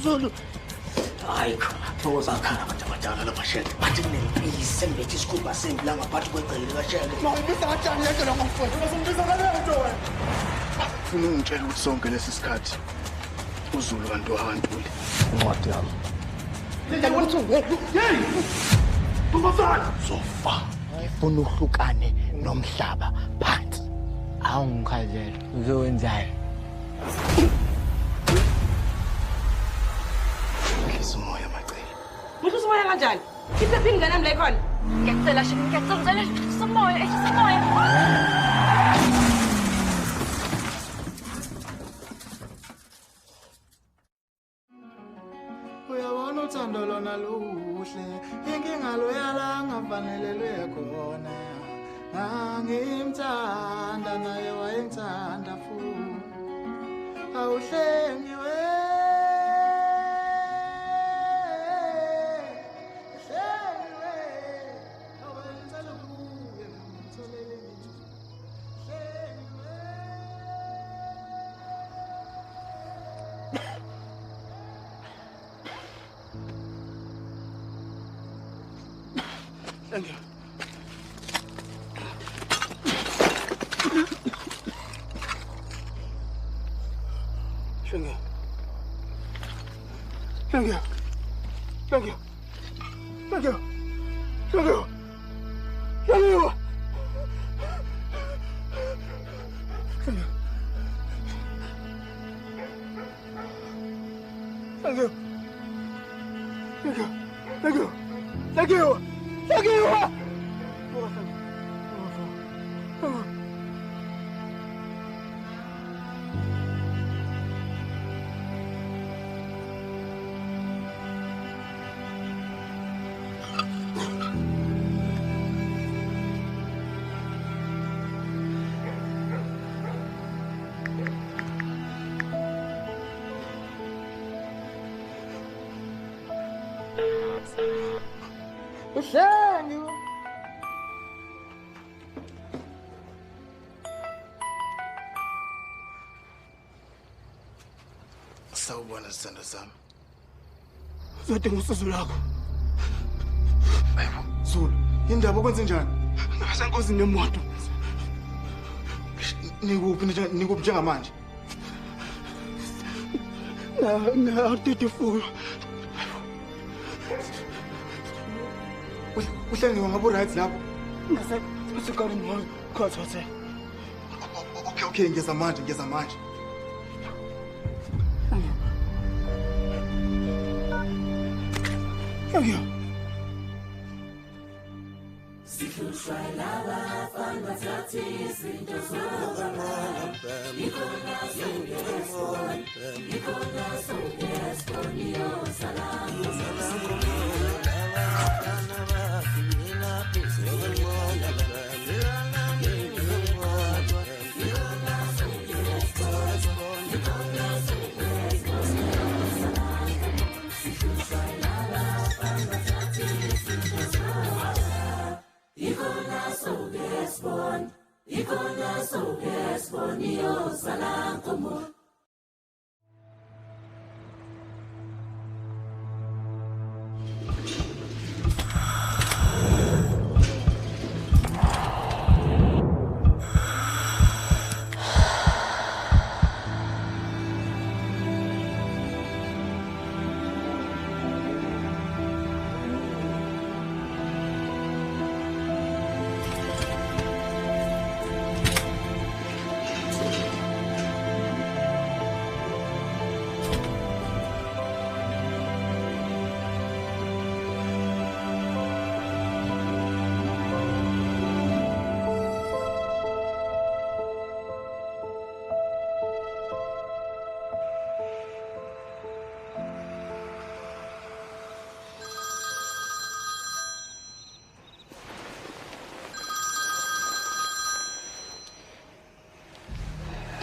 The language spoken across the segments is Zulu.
Zulu. Hayi khona uzakhala abantu abadala labashele bathi kunempisi sembethi isikhumba sembila ngaphansi kwegcele kashele Ngibisa kanjani lento lo ngomfowethu? Uzombisa kanjani wena? Ufuna ungitshela ukuthi sonke lesi sikhathi uZulu kanti wahantuli. incwadi yami. Linda ukuthi ungekho. Hey! Kumbasana Sofa. Ayifuna uhlukane nomhlaba phansi. Awungikhazela uzowenzani? Wehlisa umoya macela. Muhlisa umoya kanjani? Iphephini nganami la ikhona. Ngiyacela shini, ngiyacela ehlisa umoya, ehlisa umoya. uyabona uthando lona luhle inkinga lo yala ngafanelelwe khona ngangimthanda naye wayengithanda futhi awuhlengiwe Thank you. Thank you. Thank you. Thank you. Thank you. Thank you. Thank you. Thank you. Thank you. Thank you. Thank you. Uhlengiwe Sawubona sithando sami. uzodinga usizo lakho Hayibo. Zulu indaba kwenze njani ngasenkosini nemoto nikuphi njengamanje na 34 Uhlengiwe ngabo right lapho ngase usigareni ngalo khothe Okay, ngeza manje. Thank you.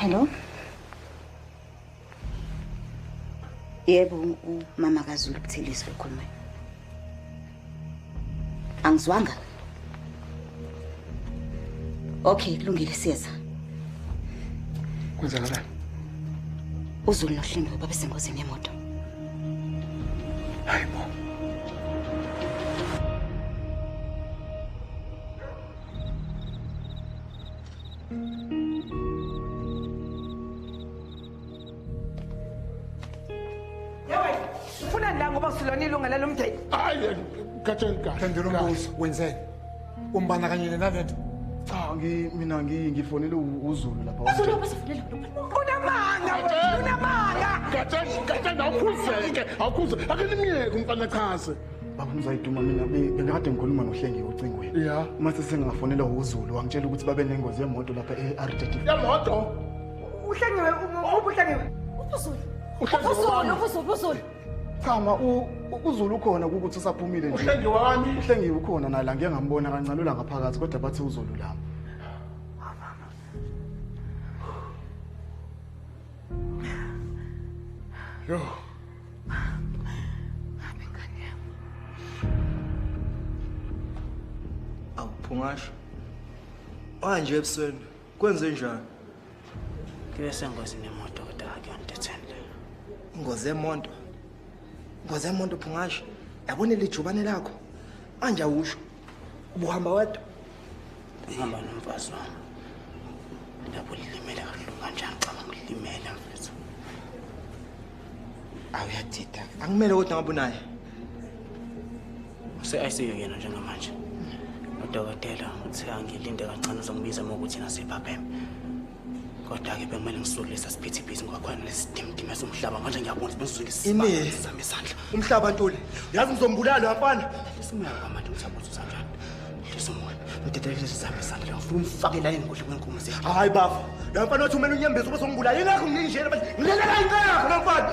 Hello. Yebo, umama kaZulu Buthelezi lokhuluma. Angizwanga. Okay, kulungile siyeza. Kwenzakalani? uZulu noHlengiwe babe sengozini yemoto. Hayibo. Ufuna la ngoba usilona ilunga lalomndeni. Hayi, Gatsheni kahle. Phendula umbuzo, wenzeni? Umbana kanye nalento. Cha, mina ngifonele uZulu lapha. Unamanga. Gatsheni awukhuzeke. Akenimiyeke umfana chaze. Baba Mzayiduma mina bengikade ngikhuluma noHlengiwe ocingweni. Yeah. Mase sengafonela uZulu wangitshela ukuthi babe nengozi yemoto lapha eRTT. Yemoto. Uhlengiwe, ubuhlengiwe. Uzulu. Chama uZulu ukhona ukuthi usaphumile nje. Uhlengiwe wami. Uhlengiwe ukhona nala ngeke ngambona kancane ngaphakathi kodwa bathi uZulu la. Yo. Awuphungasho. Manje ebusweni kwenze njani? Kibe sengozini yemoto kodwa akuyondethende. Ingozi yemoto. Ingozi yemoto phungasho. Yabona lijubane lakho. Manje awusho. Ubuhamba wedwa. Ngihamba nomfazi wami. Lapho lilimele kakhulu kanjani cabanga ulimele mfethu. Awuyathita. Angimele kodwa ngabe unaye. ICU yena njengamanje. Udokotela uthe angilinde kancane uzongibiza ukuthi nasebhabheme. Kodwa-ke bekumele ngisukile siphithiphithi ngokwakhona lesidimdimi esomhlaba manje ngiyabona ukuthi Ine sami isandla. Umhlaba Ntuli. Yazi ngizombulala mfana. Isimoya kwamanje uthabuthi usanjani. Lesomoya. Udedelele sami isandla ngifuna umfakela ingudla kwenkomo zethu. Hayi bafa. La mfana wathi umele unyembeza ube songimbulala. Yingakho nginjena bathi ngilelela inqala yakho la mfana.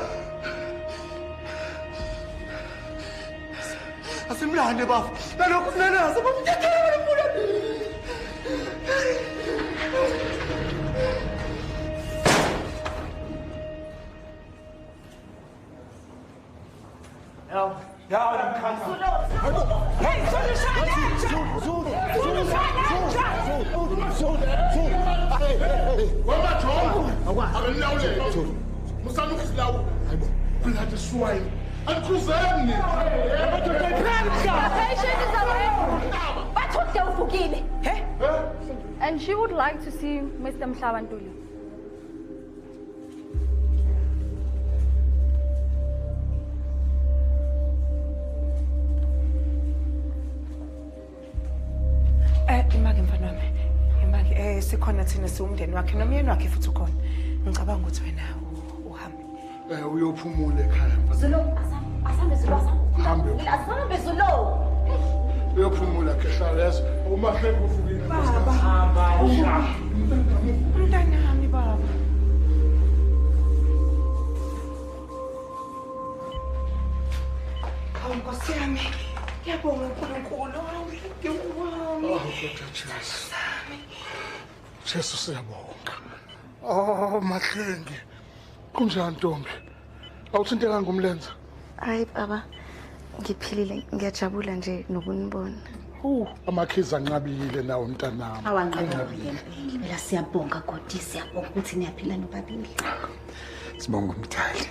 Asimlande bafa. Nalokho kunanaza bamthethela lempula. And she would like to see Mr. Mhlabantuli. Imaki mfana wami. Imaki sikhona thina siwumndeni wakhe nomyeni wakhe futhi ukhona. Ngicabanga ukuthi wena uhambe. Uyophumula ekhaya mfana. Zulu, asambe Zulu, Hambe. asambe Zulu. Uyophumula ke hlala yazi. Umahle kufukile. Baba. Umntanami baba. Hawu Nkosi yami. Ngiyabonga uNkulunkulu. Ngiyabonga. Kodwa Jesu. Jesu siyabonga. Oh Mahlengi. Kunjani Ntombi? Awuthinteka ngumlenze? Hayi baba, ngiphilile ngiyajabula nje nokunibona. Amakhiza anqabile nawo mntanami. Awanqabile. Phela siyabonga Godi, siyabonga ukuthi niyaphila nobabili. Sibonga umthali.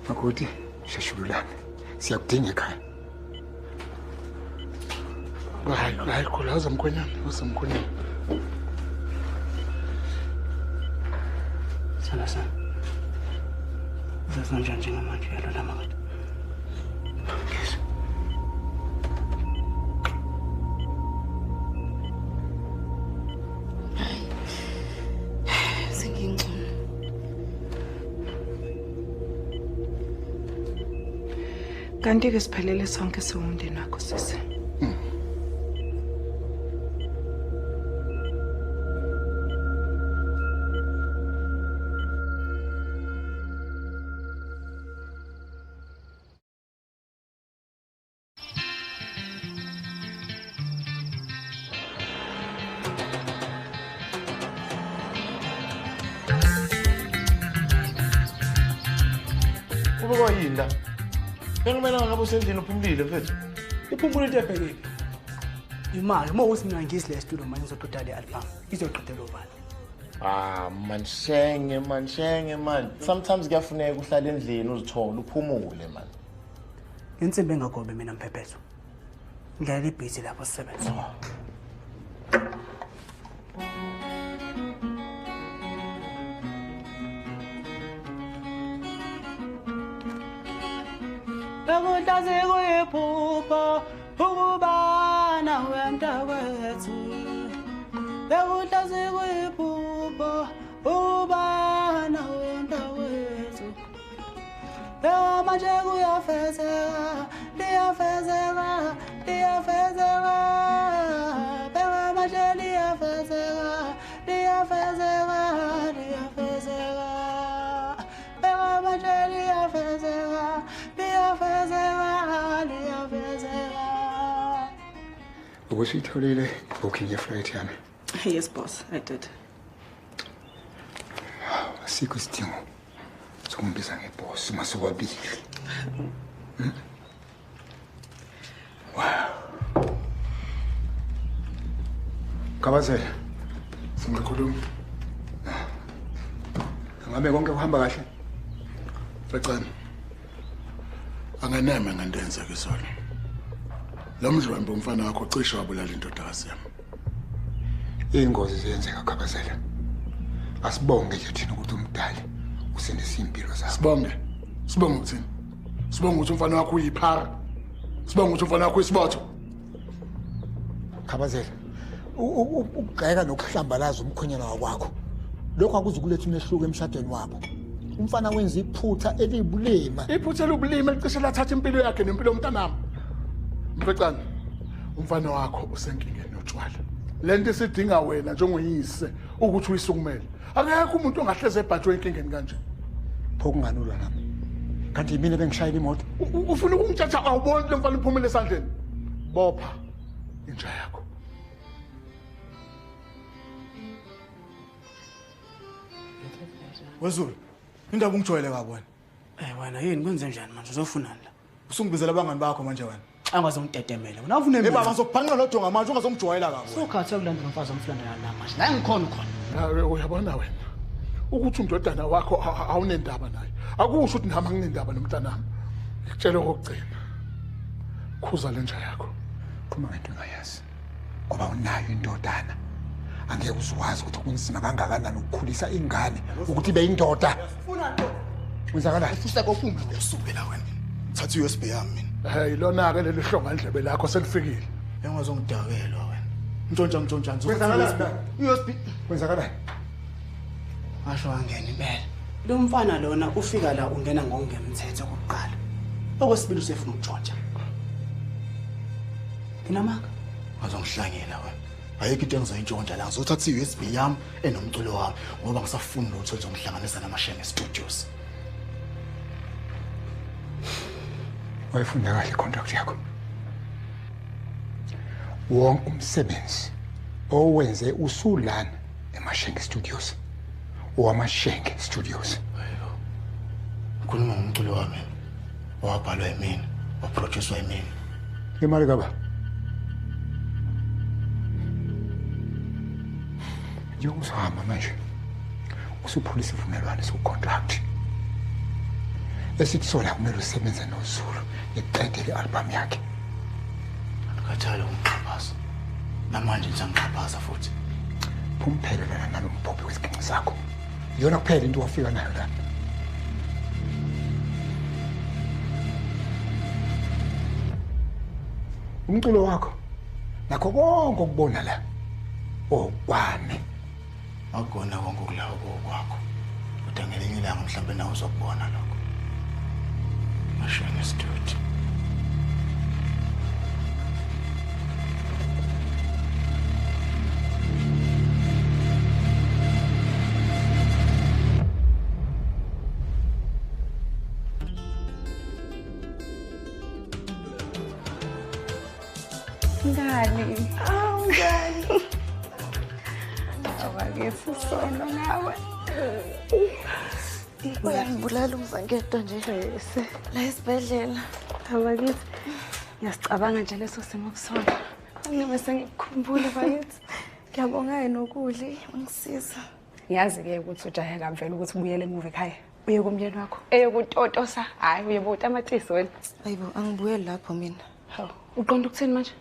Makoti, sheshululane. Siyakudinga ekhaya. Hayi khulaza mkhwenyana, usamkhwenyana. Sana. Uzasanjani njengamanje uyalola makathi. Ngizwa. Sengingcono. Kanti-ke siphelele sonke siwumndeni wakho sisi. Kuba yini la? Engimela ngabe usendlini uphumulile mfethu. Iphumule into ebhekile. Imali uma uthi mina ngizile studio manje ngizoqeda le album. Izoqedela ubani? Man shenge man. Sometimes kuyafuneka uhlala endlini uzithola uphumule man. Insimbi engagobe mina Mphephethu. Ngiyala ibhizi lapho sisebenza. Bekutaze kuyiphupho ukubana wemntakwethu. Bekutaze kuyiphupho ukubana wemntakwethu. Manje kuyafezeka, liyafezeka. Manje liyafezeka. Manje liyafezeka. Ubusitholile booking ye-flight yami. Yes, boss, I did. Asikho isidingo sokumbiza ngeboss uma sokwabili. Wow. Kabazela. Singakhuluma. Ngabe konke kuhamba kahle? Facane. Anganeme ngendenze kusona. Lo mdlwembe umfana wakho cishe wabulala indodakazi yami. Ingozi ziyenzeka Kabazela. Asibonge nje thina ukuthi umdali usindisa impilo zakho. Sibonge ukuthini? Sibonge ukuthi umfana wakho uyiphara. Sibonge ukuthi umfana wakho uyisibotho. Kabazela. Ukugxeka nokuhlambalaza umkhonyana wakwakho. Lokho akuzukuletha umehluko emshadweni wabo. Umfana wenza iphutha elibulema. Iphutha elibulema licishe lathatha impilo yakhe nempilo yomntanami. Mfecane, umfana wakho usenkingeni notshwala. Lento isidinga wena njengoyise ukuthi uyisukumele. Akekho umuntu ongahleze ebhajwe inkingeni kanje. Pho kunganulwa nami. Kanti mina bengishayela imoto. Ufuna ukumthatha awuboni lo mfana uphumele esandleni. Bopha inja yakho. Wezulu, indaba ungijwayele kabona. Wena yini kwenze njani manje uzofunani la? Usungibizela abangani bakho manje wena. Angazongitetemela. Wena ufune mina. Baba ngizokubhanqa lodonga manje ungazongijwayela kabona. Sokhathe kulanda umfazi omflandana namanje. La ngikhona khona. Uyabona wena. Ukuthi umndodana wakho awunendaba naye. Akusho ukuthi nami nginendaba nomntanami. Ngikutshela okugcina. Khuza lenja yakho. Khuluma ngento engayazi. Ngoba unayo indodana. Angeke uzwazi ukuthi kunzima kangakanani ukukhulisa ingane ukuthi ibe indoda. Ufuna nto? Wenzakala. Ufisa kofunga usubela wena. Thatha iUSB yami mina. Hey lona ke leli hlonga ndlebe lakho selifikile. Engazongidakelwa wena. Ntshontsha. Wenzakala. iUSB. Wenzakala. Asho angena impela. Lo mfana lona ufika la ungena ngokungemthetho okokuqala. Okwesibili usefuna ukutshontsha. Nginamanga. Azongihlangela wena. Ayikho into engizoyintshontsha la ngizothatha iUSB yami enomculo wami ngoba ngisafuna lutho ezongihlanganisa namashenge studios. Wayifunda kahle contract yakho. Wonke umsebenzi owenze usulana eMashenge Studios. Owamashenge Studios. Ukhuluma ngomculo wami. Wabhalwa yimina, waproducewa yimina. Imali kaba. Uzahamba manje usuphulisa ivumelwano socontract esithi sona kumele usebenze noZulu eqede i-album yakhe. Akathala umqhaphasa namanje ngisangiqhaphaza futhi Pumphelela nalombhobhi wesiginci sakho yona kuphela into wafika nayo la. Umculo wakho nakho konke ukubona la okwami. Akona konke okulawo kwakho. Kodwa ngelinye ilanga mhlawumbe nawe uzokubona lokho. Mashenge studio. Ngani? Ngani. Awakithi sono nawe. Uyangibulala umzangedo nje la esibhedlela. Awakithi. Ngiyasicabanga nje leso simo kusona. Ngibe sengikukhumbula bakithi. Ngiyabonga yena ukudli ungisiza. Ngiyazi-ke ukuthi ujaheka mvela ukuthi ubuyele emuva ekhaya. Uye kumyeni wakho. Kutotosa. Hayi uye botamatisi wena. Hayibo, angibuyeli lapho mina. Hawu, uqonda ukuthini manje?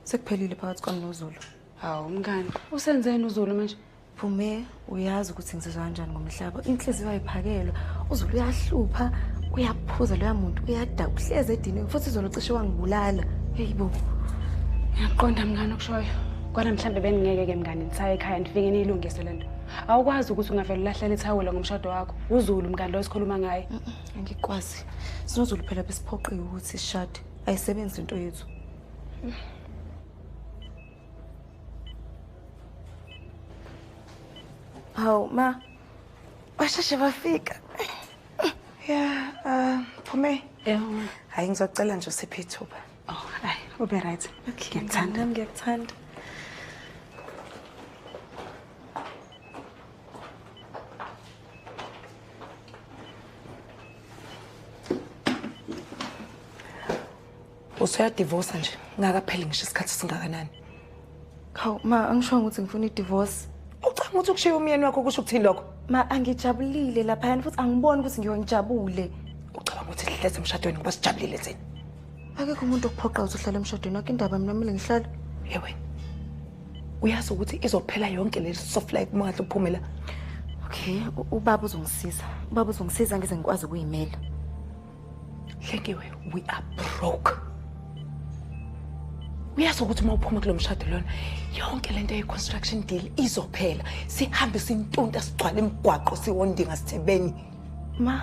Sekuphelile phakathi kwami noZulu. Hawu mngani, usenzeni uZulu manje? Phume, uyazi ukuthi ngizizwa kanjani ngomhlaba. Inhliziyo ayiphakelwe. UZulu uyahlupha, uyaphuza loya muntu, uyada uhleze edinini futhi izolo cishe wangibulala. Hayibo. Ngiyaqonda mngani okushoyo. Kodwa mhlambe beningeke-ke mngani ngisaye ekhaya ndifike niyilungise lento. Awukwazi ukuthi ungavele ulahlela ithawula ngomshado wakho. UZulu mngani lo esikhuluma ngaye. Angikwazi. SinoZulu phela besiphoqiwe ukuthi sishade. Ayisebenzi into yethu. Hawu ma. Basheshe bafika. Yeah, Phume. Yebo. Hayi ngizocela nje usiphe ithuba. Oh, hayi, ube right. Okay, Ngiyakuthanda. Ngiyakuthanda. Usuyadivorce nje. Ngakapheli ngisho isikhathi singakanani. Hawu ma, angisho ukuthi ngifuna i-divorce. Ucanga ukuthi ukushiya umyeni wakho kusho ukuthini lokho? Ma, angijabulile lapha yani futhi angiboni ukuthi ngiyongijabule. Ucabanga ukuthi lihleze emshadweni ngoba sijabulile thina. Akekho umuntu okuphoqa ukuthi uhlale emshadweni wakho indaba mina kumele ngihlale. Yewe. Uyazi ukuthi izophela yonke le soft life mangahle uphume la. Okay, ubaba uzongisiza. Ubaba uzongisiza ngize ngikwazi ukuyimela. Hlengiwe, we are broke. Uyazi ukuthi uma uphuma kulo mshado lona yonke lento ye-construction deal izophela. Sihambe sintunta sigcwala imigwaqo siwondinga sithebeni. Ma,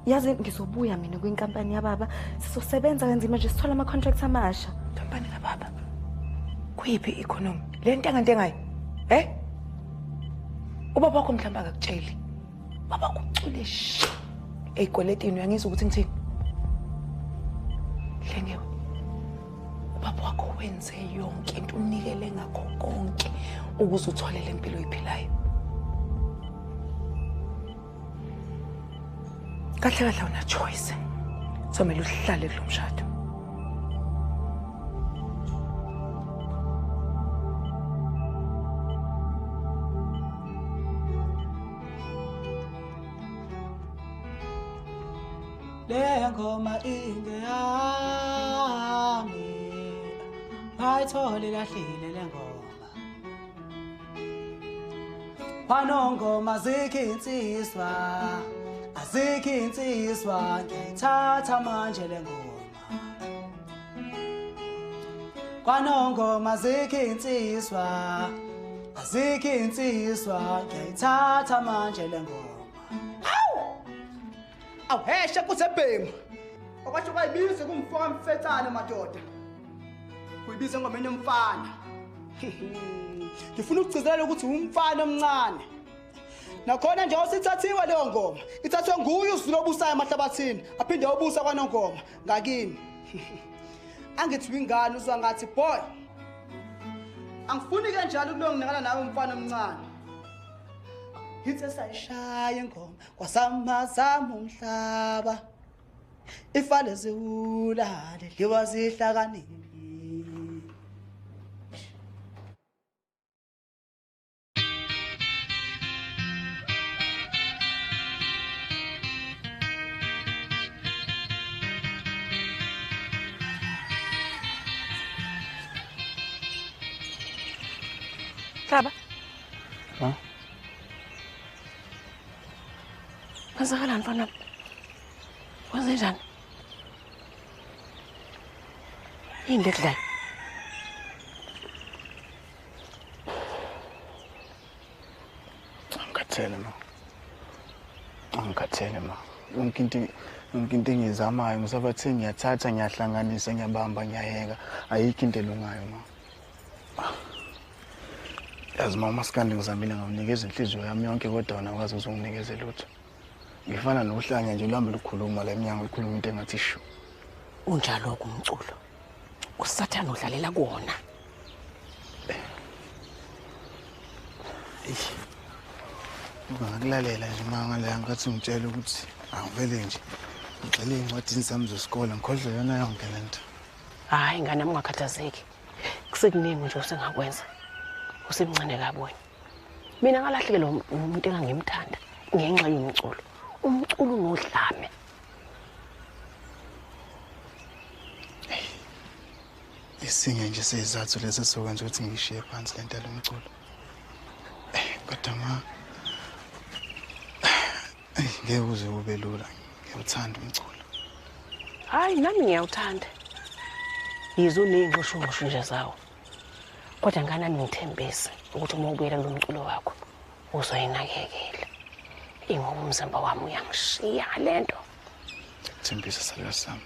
yazi ngizobuya mina kwinkampani yababa. Sizosebenza kanzima nje sithola ama-contracts amasha. Kampani kababa. Kuyiphi i-economy? Le nto engayo. Ubaba wakho mhlawumbe akakutsheli. Baba kucule shi. Ey'kweletini uyangizwa ukuthi ngithini? Hlengiwe. Ubaba wakho wenze yonke into unikele ngakho konke ukuze uthole le mpilo oyiphilayo. Kahle kahle una choice. Somele uhlale kulo mshado. Le ngoma ingeyami ayithole lahlile le ngoma Wanongoma azikho insizwa ngiyithatha manje le ngoma Wanongoma azikho insizwa ngiyithatha manje le ngoma Awuhesha kusebhemu. Okwasho kwayibize kumfoka mfetane madoda. Kuyibize ngomeni yomfana. Ngifuna ukugcizelela ukuthi umfana omncane. Nakhona nje usithathiwe leyo ngoma. Ithathwe nguye uZulu obusayo emahlabathini, aphinde ubusa kwaNongoma ngakini. Angithi wingane uzwa ngathi boy. Angifuni kanjalo kulonginakala nawe umfana omncane. Hithe sayishaya ingoma kwasamazama umhlaba ifale ziwulale liwazihlakanini Hlaba. Ha? Kwenzakalani mfana? Kwenzenjani? Yini lekudlayo? Angikhathele ma. Yonke into engizamayo ngisabathi ngiyathatha ngiyahlanganisa ngiyabamba ngiyayeka ayikho into elungayo ma. Yazi mama uMaskandi ngizamile ngawunikeza inhliziyo yami yonke kodwa wona akwazi ukuzonginikeza lutho. Ngifana nohlanya nje ulambe lukhuluma la eminyango ikhuluma into engathi shu. Unjalo kumculo. Usathana udlalela kuona. Ungakulalela nje mangala ngathi ngitshela ukuthi angivele nje ngixele incwadini zami zesikole ngikhohlwe yona yonke lento. Hayi ngane ungakhathazeki. Kusekuningi nje usengakwenza. Usemncane kabi wena. Mina ngalahlekelwa umuntu engangimthanda ngenxa yomculo. Umculo unodlame. Esinye nje sezizathu lezi sokwenza ukuthi ngishiye phansi le nto lomculo. Kodwa ngeke uze ube lula. Ngiyawuthanda umculo. Hayi nami ngiyawuthanda. Yizo nezingqoshongqosho nje zawo. Kodwa nganami ngithembise ukuthi uma ubuyela lo mculo wakho uzoyinakekela. Ingoba umzimba wami uyangishiya lento. Thembisa sala sami.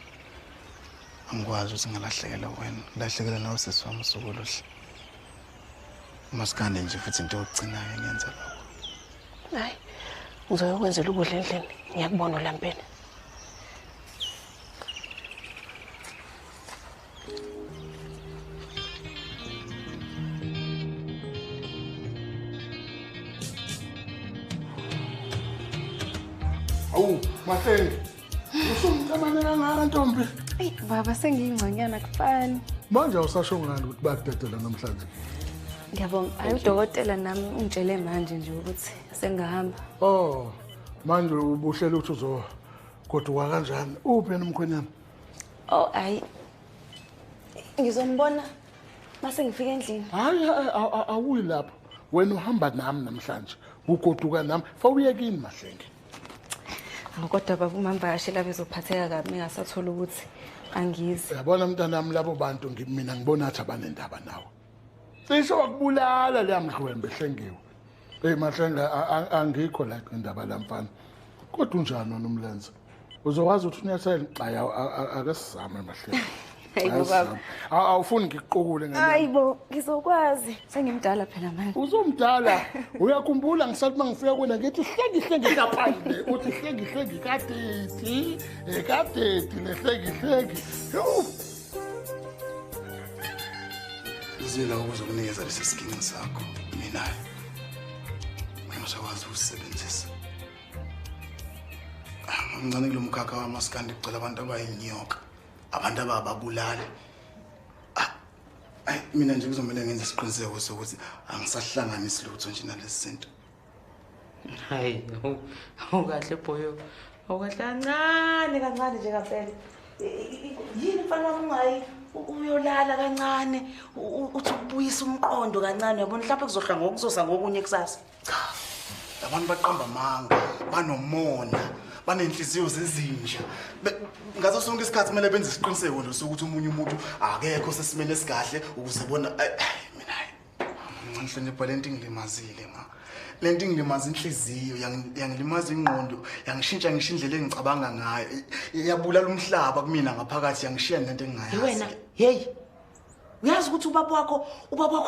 Angikwazi ukuthi ngalahlekela wena. Lahlekela nawe sesiwami usukuluhle. Masikande nje futhi into yokugcina ngiyenza lokho. Hayi. Ngizokwenzela ukudla endlini. Ngiyakubona ulampeni. Awu, Mahlengi. Usumcamane kangaka ntombi? Baba sengiyingconyana kufani. Manje awusasho ngani ukuthi bayakudedela namhlanje? Ngiyabonga. Hayi udokotela nami ungitshele manje nje ukuthi sengahamba. Oh, manje ubuhlela ukuthi uzogoduka kanjani? Uphi nomkhwenyana? Oh, hayi. Ngizombona mase ngifika endlini. Hayi awuyi lapho. Wena uhamba nami namhlanje. Ugoduka nami. Fawuyekini Mahlengi. Kodwa baba umambashela bezophatheka kabi ngingasathola ukuthi angizi. Yabona mntanami labo bantu mina ngibona athi abanendaba nawe. Cishe wakubulala leyamhlwembe ehlengiwe. Mahlenga angikho la indaba lamfana. Kodwa unjani nomlenze? Uzokwazi ukuthi unyasele xaya akasizame Mahlenga. Hayibo baba. Awufuni ngikuqukule ngani? Hayibo, ngizokwazi. Sengimdala phela manje. Uzomdala. Uyakhumbula ngisathi mangifika kuwena ngithi hlengi kaphandle. Uthi hlengi kadeti. Kadeti lehlengi. Uzila ukuzokunikeza lesi sikinga sakho. Mina ngizokwazi ukusebenzisa. Ngicane kulo mkhakha wamaskandi kucela abantu abayinyoka. Abantu abababulala. Mina nje kuzomela ngenze isiqiniseko sokuthi angisahlanganisi lutho nje nalesi sinto. Hayi, awukahle boyo. Awukahle kancane nje kaphela. Yini mfana wami ungayi uyolala kancane uthi ubuyisa umqondo kancane yabona mhlawumbe kuzohla ngokuzosa ngokunye kusasa. Cha. Abantu baqamba amanga, banomona. Banenhliziyo zezinja. Ngaso sonke isikhathi kumele benze isiqiniseko nje sokuthi umunye umuntu akekho sesimene esikahle ukuze bona mina ngihlonipha lento ingilimazile ma. Lento ingilimaza inhliziyo, yangilimaza ingqondo, yangishintsha ngisho indlela engicabanga ngayo. Yabulala umhlaba kumina ngaphakathi yangishiya lento engingayazi. Wena, hey. Uyazi ukuthi ubaba wakho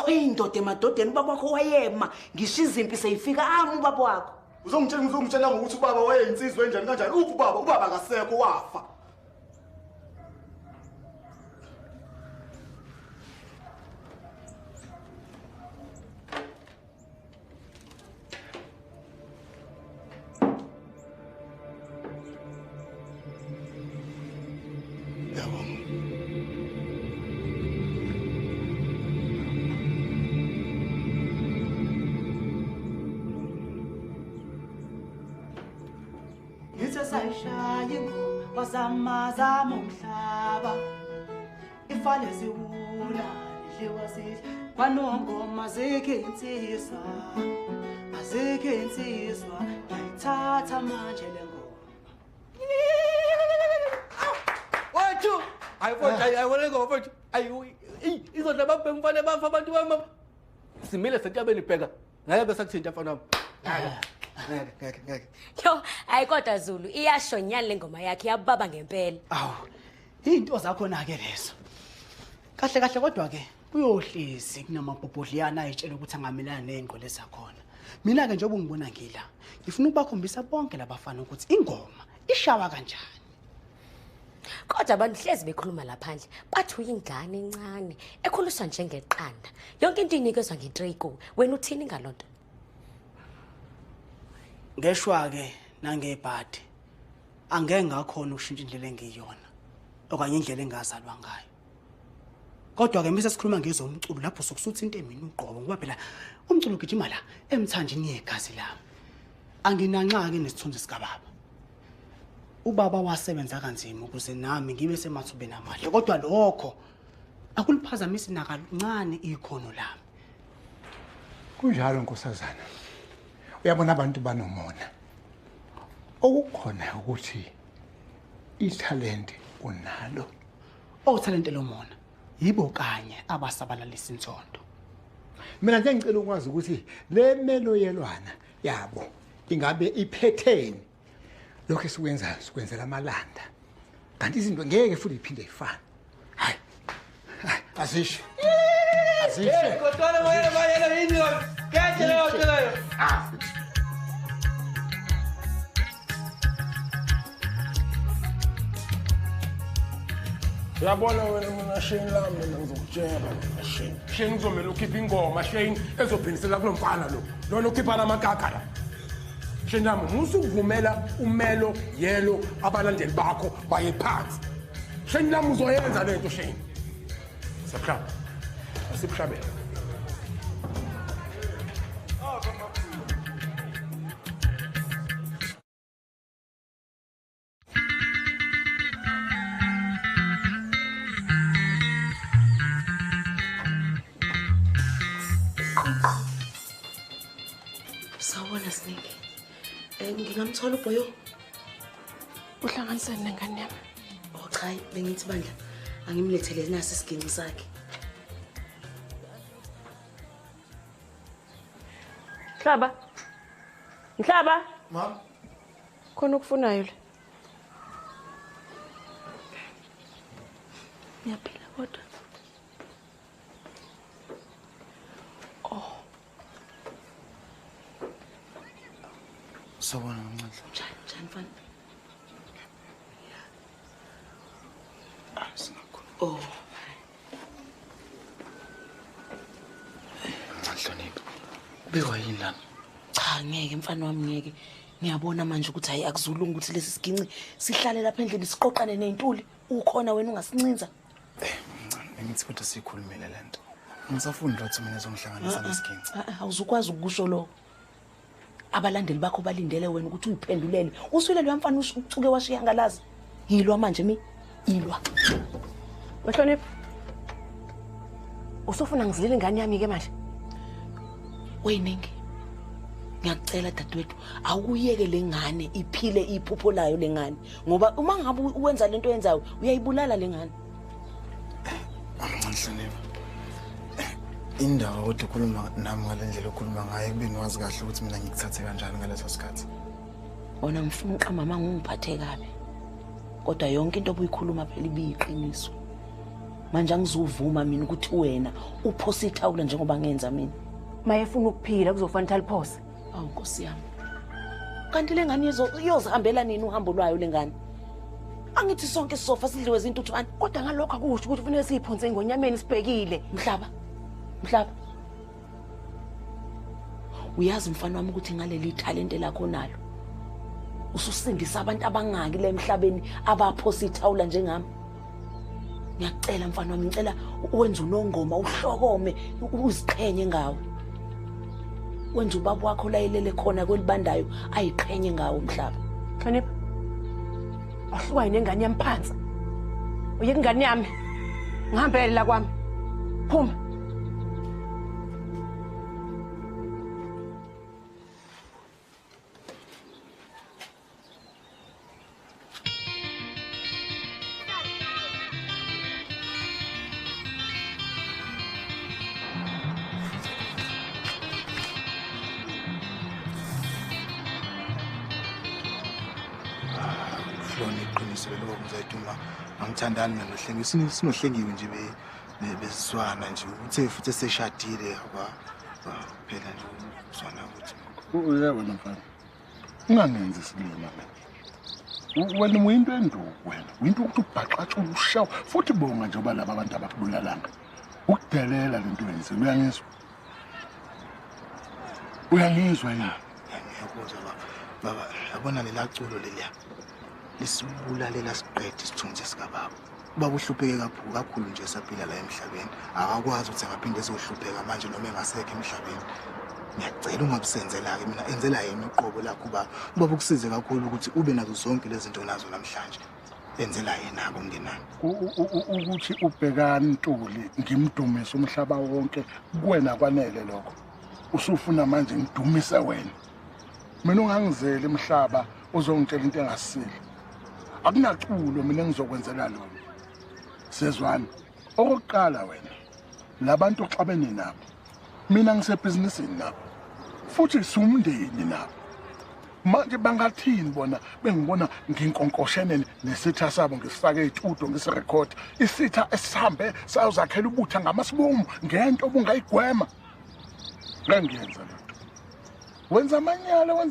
eyindoda emadodeni, ubaba wakho wayema, ngisho izimpi seyifika ubaba wakho. Uzongitshela ngokuthi ubaba wayeyinsizwe enjani kanjani? Uphi ubaba akasekho wafa. Wasamazama umhlaba ifale ziwula idliwa sihle kwanongoma azikho insizwa ngiyayithatha manje le ngoma Wathu ayibona ngoma mfethu ayu izodla babhemu mfana bafa abantu bama simile sentabeni bheka ngeke bese kuthinta mfana wami ngeke. Yo, ayikodwa Zulu iyashonyana le ngoma yakhe yababa ngempela. Awu, into zakho na ke lezo. Kahle kodwa ke uyohlezi kunamabhobhodliyana ayitshela ukuthi angamelana nezingqole zakhona. Mina ke njengoba ngibona ngila, ngifuna ukubakhombisa bonke labafana ukuthi ingoma ishawa kanjani. Kodwa abantu hlezi bekhuluma laphandle, bathi uyingane encane ekhuliswa njengeqanda. Yonke into inikezwa ngetreyiko, wena uthini ngalonto? Ngeshwa ke nangebhadi angeke ngakhona ukushintsha indlela engiyona okanye indlela engazalwa ngayo. Kodwa-ke mase sikhuluma ngezomculo lapho sokusuthi into emini uqobo ngoba phela umculo ugijima la emthanjini yegazi lami. Anginanxa-ke nesithunzi sikababa. Ubaba wasebenza kanzima ukuze nami ngibe semathubeni amahle. Kodwa lokho akuliphazamisi nakancane ikhono lami. Kunjalo nkosazana. Uyabona abantu banomona. Okukhona ukuthi italent unalo. Talent lomona yibo kanye abasabalalisa inzondo. Mina nje ngicela ukwazi ukuthi le melo yelwana yabo ingabe iphetheni. Lokho esikwenzayo sikwenzela amalanda. Kanti izinto ngeke futhi iphinde ifane. Hayi. Asisho. Asisho. Kodwa wena yini lo? Khethe leyo nto leyo. Uyabona wena mina Shane lami mina ngizokutshela wena Shane. Shane uzomela ukhipha ingoma Shane ezophinisela kulomfana lo. Lona ukhipha namagaga la. Shane yami musukuvumela umelo yelo abalandeli bakho baye phansi. Shane yami uzoyenza lento Shane. Sakhaba. Asibushabela. Sawubona Snake. Ngingamthola uBoyo. Uhlanganisene nengane yami. Cha, bengithi bandla angimlethele nasi isiginci sakhe. Mhlaba. Mama. Khona ukufunayo le. Ngiyaphila kodwa. Sawubona Nxanhla. Njani mfana? Singakhuluma. Nxanhlonipho. Ubekwa yini lana? Cha ngeke mfana wami ngeke. Ngiyabona manje ukuthi hayi akuzulunga ukuthi lesi siginci sihlale lapha endlini siqoqane neintuli. Ukhona wena ungasincinza. Ngithi kodwa sikhulumile lento. Ngisafuna ukuthi mina ezongihlanganisa nesiginci. Awuzukwazi ukusho lokho. Abalandeli bakho balindele wena ukuthi uyiphendulele. Uswile lo mfana ucuke washiya ngalazi. Yilwa manje mi. Yilwa. Wehlonipho. Usufuna ngizilile ingane yami ke manje. Weyiningi. Ngiyacela dadewethu awuyeke lengane iphile iphupho layo lengane ngoba uma ngabe uwenza lento yenzayo uyayibulala lengane. Nxanhlonipho. Indawo kodwa ukhuluma nami ngalendlela okhuluma ngayo kubeni wazi kahle ukuthi mina ngikuthathe kanjani ngaleso sikhathi. Wona ngifuna uqamba manje ungiphathe kabi. Kodwa yonke into obuyikhuluma phela ibiyiqiniso. Manje angizuvuma mina ukuthi wena uphose ithawula njengoba ngenza mina. Mayefuna ukuphila kuzofanele aliphose. Awu Nkosi yami. Kanti lengane iyozihambela nini uhambo lwayo lengane? Angithi sonke sisofa sidliwe izintuthwane kodwa ngalokho akusho ukuthi kufanele siyiphonse ngonyameni sibhekile. Mhlaba. Uyazi mfana wami ukuthi ngaleli talent lakho nalo. Ususindisa abantu abangaki la emhlabeni abaphosa ithawula njengami. Ngiyacela mfana wami ngicela wenze unongoma uhlokome uziqhenye ngawo. Wenza ubaba wakho layelele khona kwelibandayo ayiqhenye ngawo Mhlaba. Hlonipha. Ahluka yini ngane yami phansi? Uyeke ingane yami. Ngihambele la kwami. Phuma. Lokho ngizayiduma angithandani nalohlenge sinohlengiwe nje besizwana nje uthe futhi seshadile phela nje uzwana ukuthi uyabona mfana ungangenzi isilima wena uyinto enduku wena uyinto ukuthi ubhaxaxa ushawa futhi bonga nje oba laba abantu abakubulalanga ukudelela lento yenze uyangizwa yini ngiyakuzwa baba yabona lela culo leliya lisibulalela siqede isithunzi sikababa Ubaba uhlupheke kakhulu nje saphila la emhlabeni. Akakwazi ukuthi angaphinde ezohlupheka manje noma engasekho emhlabeni. Ngiyacela ungabusenzela-ke mina enzela yena uqobo lakho ubaba. Ubaba ukusize kakhulu ukuthi ube nazo zonke lezi zinto nazo namhlanje. Enzela yena-ke umngenami. Ukuthi ubhekani Ntuli ngimdumise umhlaba wonke kuwena kwanele lokho. Usufuna manje ngidumise wena. Mina ungangizela emhlaba uzongitshela into engasile. Akunaculo mina engizokwenzela lona. Sezwana. Okokuqala wena. Labantu oxabene nabo. Mina ngisebhizinisini nabo. Futhi sumndeni nabo. Manje bangathini bona bengibona nginkonkoshene nesitha sabo ngisifake ezitudio ngisirecord. Isitha esihambe sayozakhela ubutha ngamasibomu ngento obungayigwema. Ngangiyenza lento. Wenza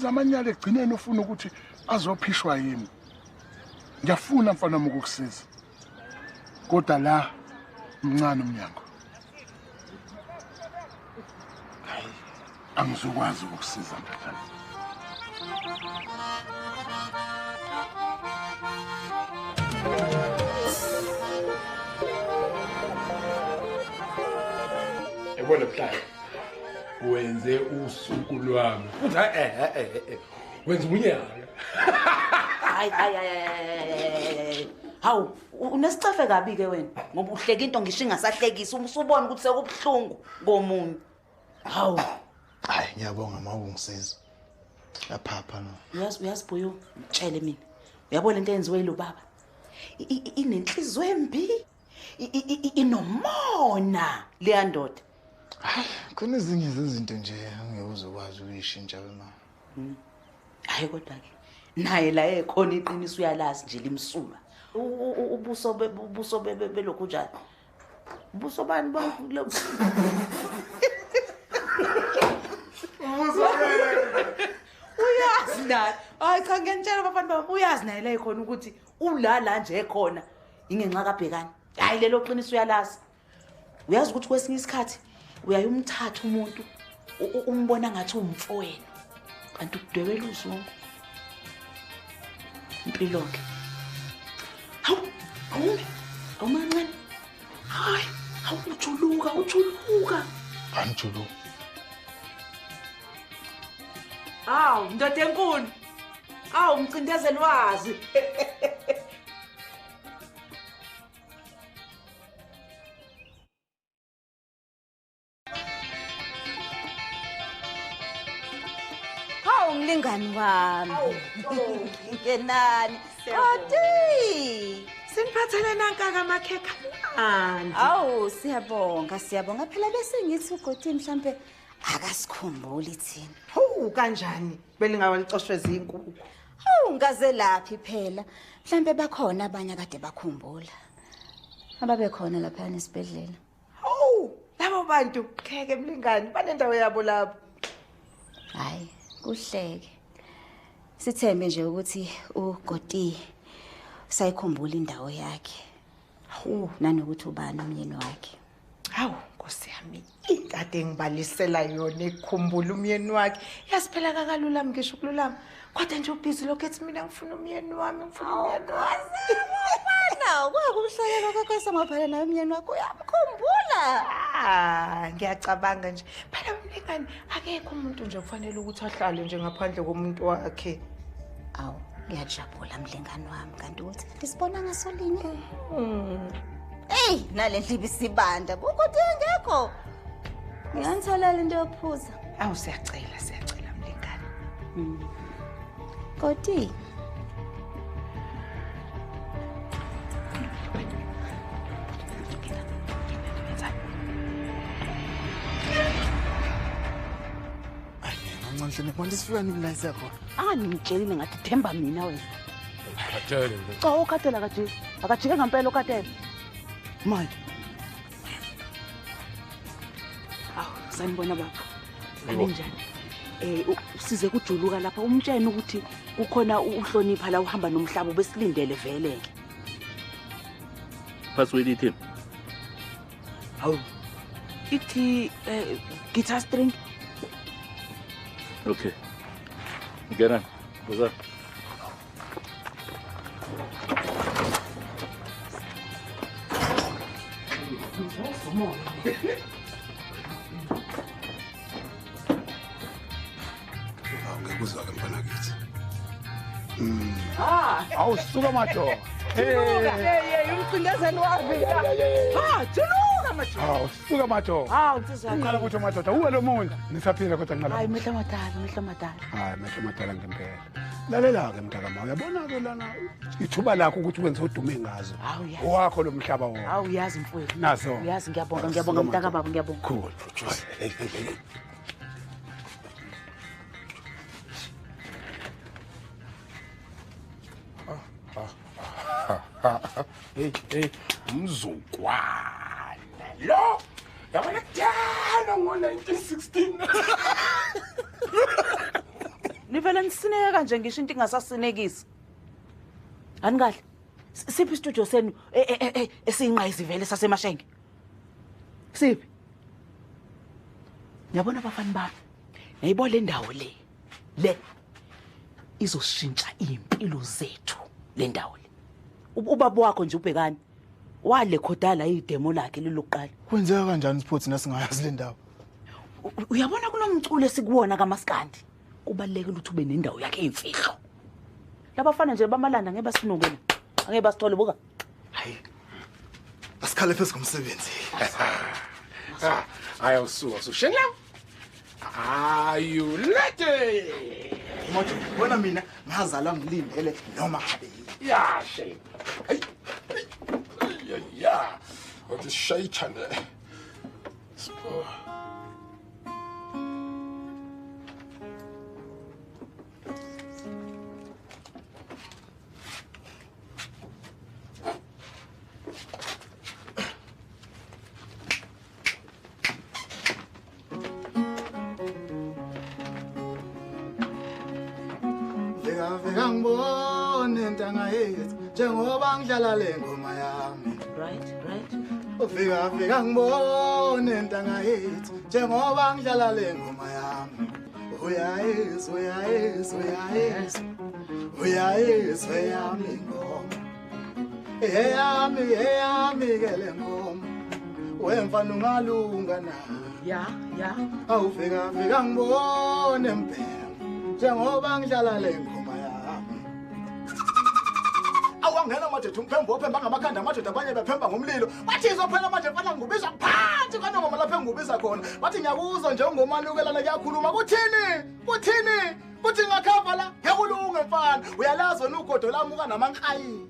amanyala egcineni ufuna ukuthi azophishwa yimi. Ngiyafuna mfana wami ukukusiza. Kodwa la mncane umnyango. Angizokwazi ukukusiza mntanami. Yabona mhlaba. Wenze usuku lwami. Futhi wenza unyaka. Hayi. Hawu, unesicefe kabi ke wena ngoba uhleka into ngisho ingasahlekisa usubona ukuthi sekubhlungu komunye. Hawu. Hayi ngiyabonga mawungisiza. Yaphapha no. Uyazi Boyo, mtshele mina. Uyabona into eyenziwe lo baba? Inenhliziyo embi. Inomona leya ndoda. Khona ezinye izinto nje angeke uzokwazi ukuyishintsha wema. Hayi kodwa ke naye la ekhona iqiniso uyalazi nje limsulwa. Ubuso belokhu njalo. Ubuso bani lo. Uyazi naye. Hayi cha ngiyantshela bafana bami uyazi naye la ekhona ukuthi ulala nje ekhona ingenxa kabhekani. Hayi lelo qiniso uyalazi. Uyazi ukuthi kwesinye isikhathi uyayumthatha umuntu umbona ngathi umfowenu kanti ukudwebela uzungu impilo ke awumancane hayi ujuluka anjuluka ndoda enkulu umcindezeli wazi Mlingani wami. Ngenani? Odi. Siniphathele nankaka makhekha manje. Awu siyabonga phela bese ngithi uGodi mhlambe akasikhumbuli thina. Kanjani? Belingawalicoswe zinkukhu. Ngaze laphi phela. Mhlambe bakhona abanye kade bakhumbula. Ababe khona lapha esibhedlela. Labo bantu kheke Mlingani banendawo yabo lapho. Hayi kuhleke. Sithembe nje ukuthi uGodi sayikhumbula indawo yakhe. Nanokuthi ubani umyeni wakhe. Nkosi yami, ikade ngibalisela yona ekukhumbula umyeni wakhe. Yasiphela kakalula ngisho ukululama. Kodwa nje ubhizi lokho ethi mina ngifuna umyeni wami, Bana, kwakuhlekela kakho samaphala naye umyeni wakhe uyamkhumbula. Ngiyacabanga nje. Phela Mlingani akekho umuntu nje kufanele ukuthi ahlale nje ngaphandle komuntu wakhe. Ngiyajabula Mlingani wami kanti ukuthi ngisibona ngasolinye. Nale ndlibi sibanda ukuthi engekho. Ngiyanitholela into yokuphuza. Siyacela Mlingani. Godi. Ngincane manje sifika nini la isiyakhona? Ngitshelile ngathi themba mina wena. Khathele Cha ukhathela akajike ngempela ukhathela. Manje. Sanibona baba. Kanjani? Usize kujuluka lapha umtshene ukuthi kukhona uhlonipha la uhamba nomhlaba besilindele veleke. Password ithi. Ithi guitar string. Okay. Ngena. Buza. come on. Ngekuzwa ke mfana kithi. Awusuka madoda. Umcindezelo wapi? Thuluka madoda. Suka madoda. Nsizwa. Uqala ukuthi madoda uwe lo muntu nisaphila kodwa nqala. Hayi mehla madala. Hayi mehla madala ngempela. Lalela ke mntakama uyabona ke lana ithuba lakho ukuthi wenze udume ngazo. Owakho lo mhlaba wona. Hawu uyazi mfowethu. Nazo. Uyazi ngiyabonga mntaka baba ngiyabonga. Cool. Hey, umzukwana lo yabona kudala ngo-1916. Nivele nisineka nje ngisho into ingasasinekisi. Ani kahle. Siphi istudio senu esiyinqayizivele sasemashenge? Siphi? Yabona abafana bami. Yayibona le ndawo le izoshintsha impilo zethu le ndawo le. Ubaba wakho nje ubhekani. Wale khodala idemo lakhe lelokuqala. Kwenzeka kanjani sports nasingayazi le ndawo? Uyabona kunomculo esikuwona kaMaskandi. Kubalekile ukuthi ube nendawo yakhe eyimfihlo. Labafana nje bamalanda ngeke basinokela. Angeke basithole buka. Hayi. Asikhale phezulu komsebenzi. Ayawusuka usushela. Are you ready? Manje bona mina ngazalwa ngilindele noma ngabe. Yeah, shame. Yeah. What is shaitan? Vega ngibone ntanga yethu njengoba ngidlala le ngoma yami. Right. Vega ngibone ntanga yethu njengoba ngidlala le ngoma yami. Uyayes yami ngoma. Eyami kele ngoma. Wemfana ungalunga na. Yeah. Awufika ngibone mpela njengoba ngidlala le ngoma yami. Awangena madoda umphembo ophemba ngamakhanda amadoda abanye bephemba ngomlilo. Bathi izophela manje mfana ngubizwa phansi kanoma lapha engubisa khona. Bathi ngiyakuzwa nje ungomanukelana kuyakhuluma. Kuthini? Kuthi ngakhava la ngekulunge mfana. Uyalazi wena ugodo lamuka namankayi.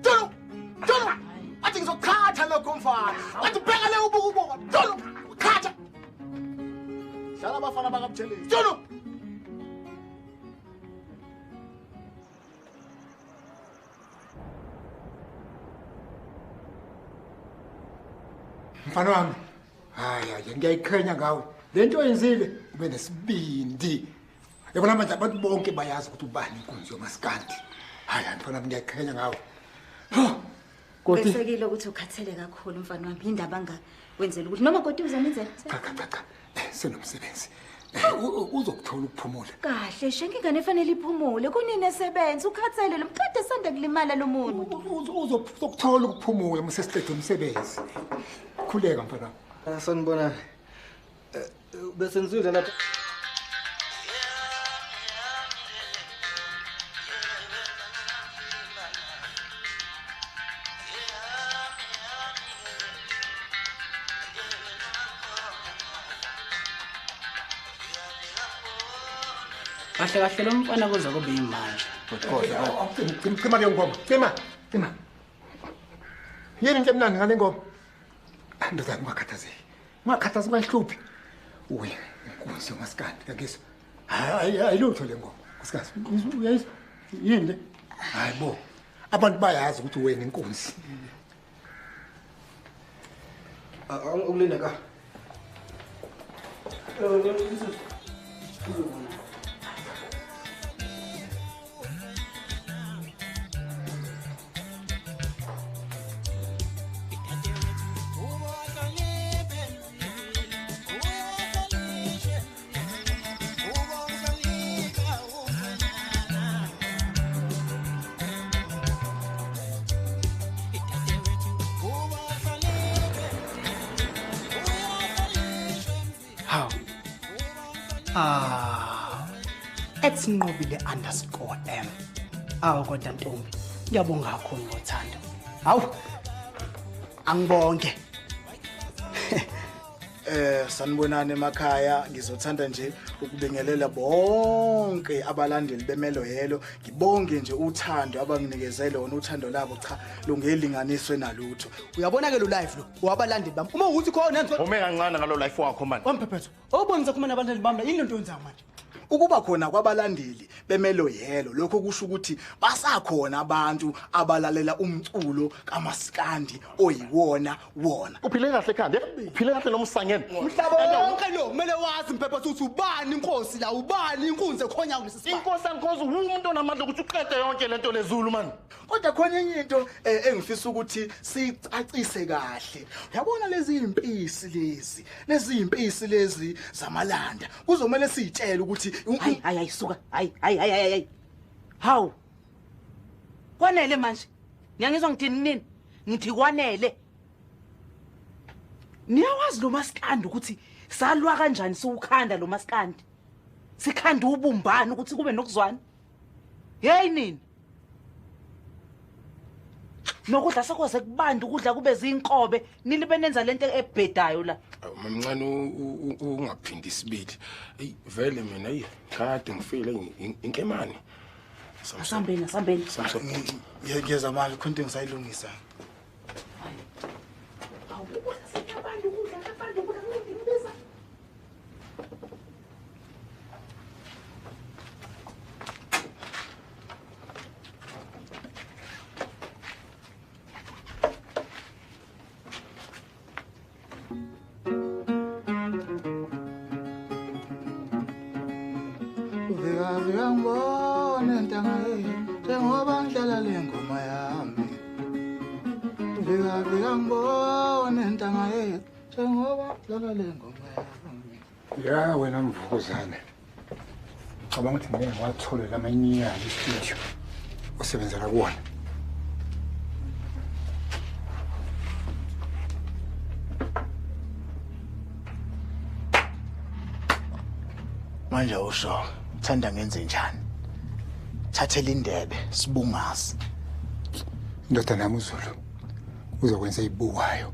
Tulu. Bathi ngizokhatha lokho mfana. Bathi bheka le ubukubuka. Tulu. Khatha. Hlala abafana bakaButhelezi. Tulu. Mfana wami. Hayi ngiyayiqhenya ngawe. Lento yenzile ube nesibindi. Yabona manje abantu bonke bayazi ukuthi ubani inkunzi yoMaskandi. Hayi mfana wami ngiyayiqhenya ngawe. Besekile ukuthi ukhathele kakhulu mfana wami indaba wenzela ukuthi noma kodwa uzamenzela. Cha. Senomsebenzi. Uzokuthola ukuphumula. Kahle ingane efanele iphumule kunini esebenza ukhathele lo mkade sanda kulimala lo muntu. Uzokuthola ukuphumula uma sesiqede umsebenzi. Khuleka mfana. Sanibona. Bese nizwile lapha. Kahle lo mfana kuza kube imanje. Cima ke ngoma. Cima. Yini nje mnandi ngale ngoma? Ndozama ungakhathazeki. Ungakhathazeki mahluphi. Uwe, inkunzi yoMaskandi yakizwa. Ayilutho le ngoma. Kusikazi, uyayizwa? Yini le? Hayibo. Abantu bayazi ukuthi wena inkunzi. Ukulinda ka. @nqobile_M. Awu kodwa Ntombi, ngiyabonga kakhulu ngothando. Hawu. Angibonke. Sanibonani emakhaya, ngizothanda nje ukubingelela bonke abalandeli bemelo yelo. Ngibonge nje uthando abanginikeze lona, uthando labo cha lungelinganiswe nalutho. Uyabona ke lo live lo, wabalandeli bami. Uma ukuthi khona ume kancane ngalo life wakho manje. Wamphephetho. Awubonisa khona abalandeli bami, yini lento yenzayo manje? Ukuba khona kwabalandeli bemelo yelo lokho kusho ukuthi basakhona abantu abalalela umculo kaMaskandi oyiwona wona. Uphile kahle ekhanda, uphile kahle nomsangene. Umhlaba wonke lo kumele wazi Mphephetho ukuthi ubani inkosi la, ubani inkunzi ekhonya kulesi sibani. Inkosi angikhozi umuntu onamandla ukuthi uqede yonke lento leZulu man. Kodwa khona enye into engifisa ukuthi sicacise kahle. Uyabona lezi impisi lezi zamalanda. Kuzomela sitshele ukuthi hayi suka hayi hawu kwanele manje ngiyangizwa ngithini nini ngithi kwanele niyawazi lo Maskandi ukuthi salwa kanjani siukhanda lo Maskandi sikhanda ubumbani ukuthi kube nokuzwana hey nini nokudla sekwaze kubanda ukudla kube zinkobe nini benenza lento ebhedayo la mamncane ungaphindi isibili hey vele mina hey kade ngifile inkemane asambeni ngiyeza manje khonto ngisayilungisa Ya wena Mvukuzane. Cabanga ukuthi ngeke wathola lamanyala istudio osebenzela kuwona. Manje usho uthanda ngenze njani? Thathela indebe sibungazi. Ndoda nami uZulu uzokwenza ibuwayo.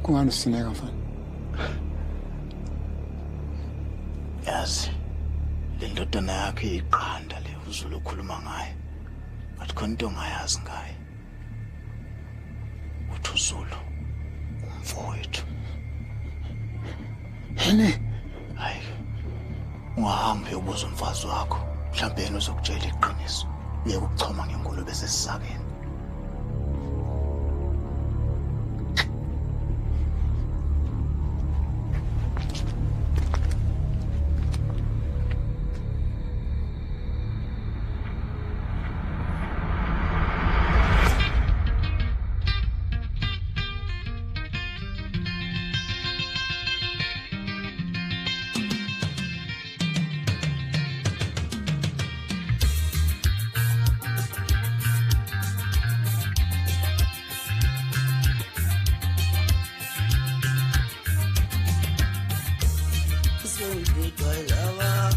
Kungani usineka mfana? Yazi le ndodana yakho iqanda le uZulu ukhuluma ngayo. Bathi khona into ongayazi ngayo. Uthi uZulu umfowethu. Yini? Hayi. Ungahambi ubuza umfazi wakho. Mhlawumbe yena uzokutshela iqiniso. Uye ukuchoma ngengulube sesisakeni. Bailaba,